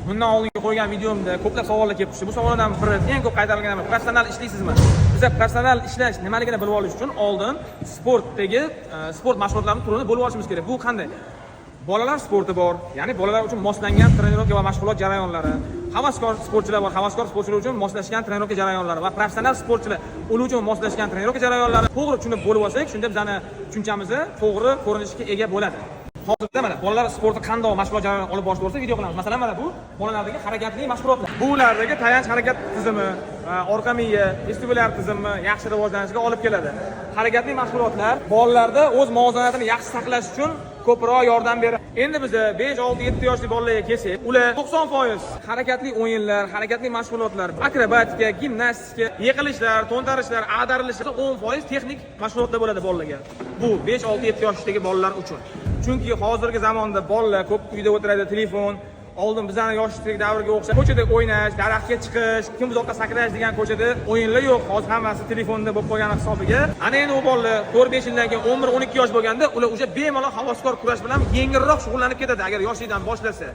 Bundan oldingi qo'ygan videomda ko'plab savollar kelib tushdi. Bu savollardan biri, eng ko'p qaytarilgan professional ishlaysizmi? Biza professional ishlash nimaligini bilib olish uchun oldin sportdagi sport mashg'ulotlarining turini bo'lib olishimiz kerak. Bu qanday? Bolalar sporti bor, ya'ni bolalar uchun moslangan trenirovka va mashg'ulot jarayonlari, havaskor sportchilar bor, havaskor sportchilar uchun moslashgan trenirovka jarayonlari va professional sportchilar ular uchun moslashgan trenirovka jarayonlari to'g'ri tushunib bo'lib olsak, shunda bizning tushunchamizni to'g'ri ko'rinishga ega bo'ladi. Hozirda mana bolalar sporti qanday mashg'ulot jarayoni olib borish to'g'risida video qilamiz. Masalan, mana bu bolalardagi harakatli mashg'ulotlar. Bulardagi tayanch harakat tizimi, orqa miya, vestibulyar tizimni yaxshi rivojlanishiga olib keladi. Harakatli mashg'ulotlar bolalarda o'z muvozanatini yaxshi saqlash uchun ko'proq yordam beradi. Endi biz 5, 6, 7 yoshli bolalarga kelsak, ular 90% harakatli o'yinlar, harakatli mashg'ulotlar, akrobatika, gimnastika, yiqilishlar, to'ntarishlar, ag'darilishlar 10% texnik mashg'ulotlar bo'ladi bolalarga. Bu 5, 6, 7 yoshdagi bolalar uchun. Chunki hozirgi zamonda bolalar ko'p uyda o'tiradi, telefon, oldin bizning yoshlik davriga o'xshab ko'chada o'ynash, daraxtga chiqish, kim uzoqqa sakrash degan ko'chada o'yinlar yo'q. Hozir hammasi telefonda bo'lib qolgan hisobiga. Ana endi u bolalar 4-5 yildan keyin 11-12 yosh bo'lganda ular o'sha bemalol havaskor kurash bilan yengilroq shug'ullanib ketadi agar yoshlikdan boshlasa.